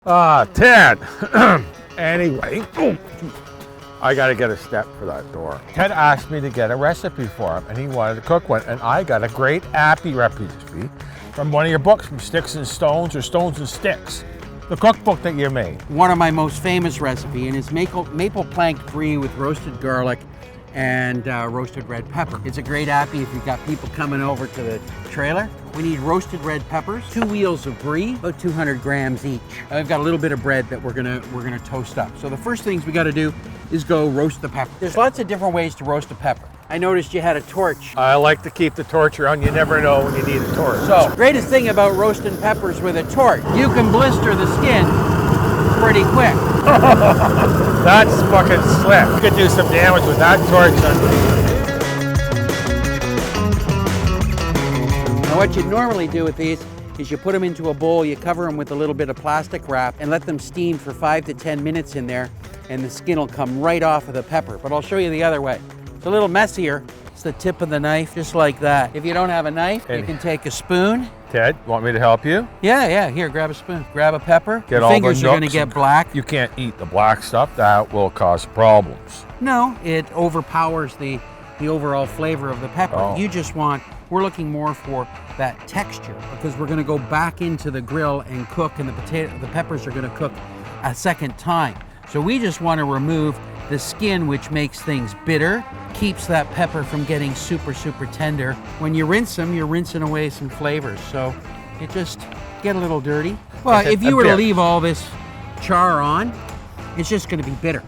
Ted. Anyway, I got to get a step for that door. Ted asked me to get a recipe for him, and he wanted to cook one. And I got a great appy recipe from one of your books, from Sticks and Stones or Stones and Sticks, the cookbook that you made. One of my most famous recipe, and it's maple planked brie with roasted garlic and roasted red pepper. It's a great appy if you've got people coming over to the trailer. We need roasted red peppers, 2 wheels of brie, about 200 grams each. I've got a little bit of bread that we're gonna toast up. So the first things we gotta do is go roast the pepper. There's lots of different ways to roast a pepper. I noticed you had a torch. I like to keep the torch around. You never know when you need a torch. So, greatest thing about roasting peppers with a torch, you can blister the skin pretty quick. That's fucking slick. You could do some damage with that torch. Now what you normally do with these is you put them into a bowl, you cover them with a little bit of plastic wrap and let them steam for 5 to 10 minutes in there, and the skin will come right off of the pepper. But I'll show you the other way. It's a little messier. It's the tip of the knife, just like that. If you don't have a knife, you can take a spoon. Ted, want me to help you? Yeah, here, grab a spoon. Grab a pepper. Your fingers are gonna get black. You can't eat the black stuff. That will cause problems. No, it overpowers the overall flavor of the pepper. Oh. You just want, we're looking more for that texture because we're gonna go back into the grill and cook, and the peppers are gonna cook a second time. So we just wanna remove the skin, which makes things bitter, keeps that pepper from getting super, super tender. When you rinse them, you're rinsing away some flavors. So it just get a little dirty. Well, if you were to leave all this char on, it's just gonna be bitter.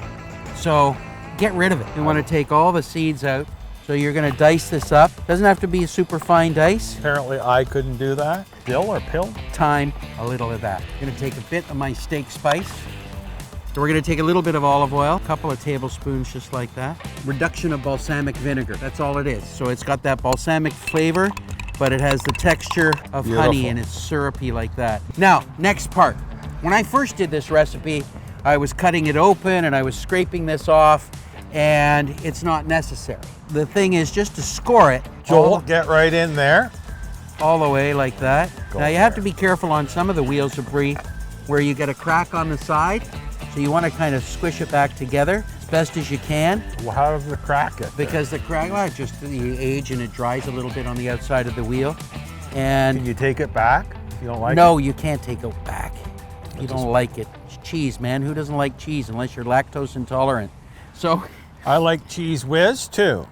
So get rid of it. You wanna take all the seeds out. So you're gonna dice this up. Doesn't have to be a super fine dice. Apparently I couldn't do that. Dill or pill? Thyme, a little of that. I'm gonna take a bit of my steak spice. So we're gonna take a little bit of olive oil, a couple of tablespoons just like that. Reduction of balsamic vinegar, that's all it is. So it's got that balsamic flavor, but it has the texture of honey and it's syrupy like that. Now, next part. When I first did this recipe, I was cutting it open and I was scraping this off, and it's not necessary. The thing is just to score it. Joel, get right in there. All the way like that. Now you have to be careful on some of the wheels of brie where you get a crack on the side. So you want to kind of squish it back together as best as you can. Well, how does the crack get there? Because the crack, well, just the age and it dries a little bit on the outside of the wheel. And can you take it back if you don't like it? No, you can't take it back. You don't like it. It's cheese, man. Who doesn't like cheese unless you're lactose intolerant? So I like Cheese Whiz too.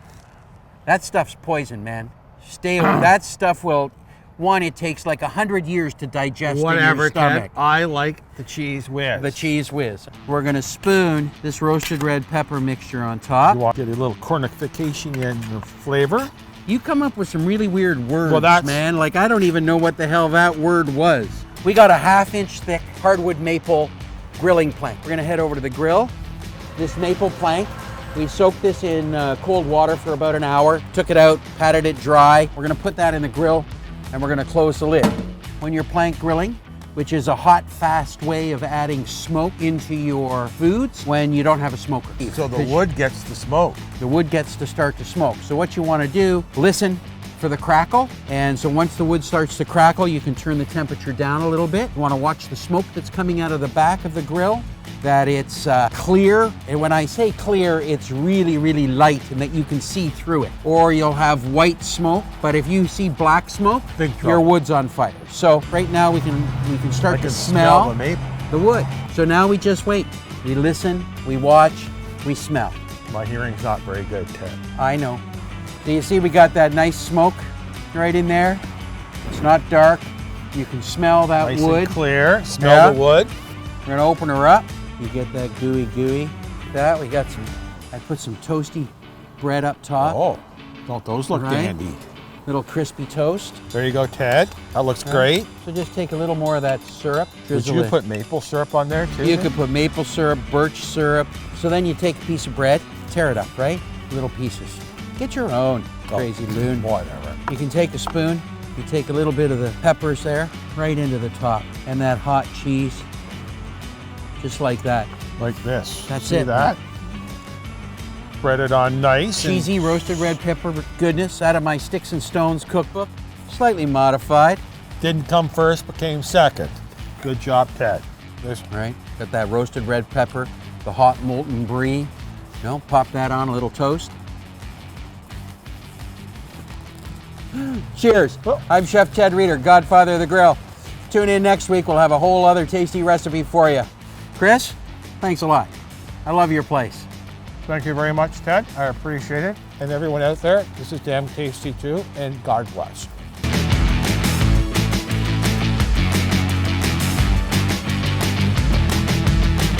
That stuff's poison, man. Stay away. That stuff will, one, it takes like 100 years to digest in your stomach. Ted, I like the Cheese Whiz. The Cheese Whiz. We're gonna spoon this roasted red pepper mixture on top. You want to get a little cornification in the flavor. You come up with some really weird words, man. Like, I don't even know what the hell that word was. We got a 1/2-inch thick hardwood maple grilling plank. We're gonna head over to the grill. This maple plank, we soaked this in cold water for about an hour, took it out, patted it dry. We're gonna put that in the grill and we're gonna close the lid. When you're plank grilling, which is a hot, fast way of adding smoke into your foods when you don't have a smoker. So the wood gets to smoke. The wood gets to start to smoke. So what you wanna do, listen for the crackle. And so once the wood starts to crackle, you can turn the temperature down a little bit. You wanna watch the smoke that's coming out of the back of the grill, that it's clear. And when I say clear, it's really, really light and that you can see through it. Or you'll have white smoke, but if you see black smoke, your wood's on fire. So right now we can start to smell the wood. So now we just wait. We listen, we watch, we smell. My hearing's not very good, Ted. I know. So you see we got that nice smoke right in there. It's not dark. You can smell that nice wood. And clear. Smell the wood. We're gonna open her up. You get that gooey. That we got some. I put some toasty bread up top. Oh, don't those look dandy? Little crispy toast. There you go, Ted. That looks great. So just take a little more of that syrup. Would you put maple syrup on there too? You could put maple syrup, birch syrup. So then you take a piece of bread, tear it up, right? Little pieces. Get your own, crazy loon. Whatever. You can take a spoon. You take a little bit of the peppers there, right into the top, and that hot cheese. Just like that. Like this. That's See it. that? Spread it on nice. Cheesy roasted red pepper goodness out of my Sticks and Stones cookbook. Slightly modified. Didn't come first, but came second. Good job, Ted. This All right, got that roasted red pepper, the hot molten brie. Pop that on a little toast. Cheers. Oh. I'm Chef Ted Reeder, Godfather of the Grill. Tune in next week. We'll have a whole other tasty recipe for you. Chris, thanks a lot. I love your place. Thank you very much, Ted. I appreciate it. And everyone out there, this is damn tasty too, and God bless.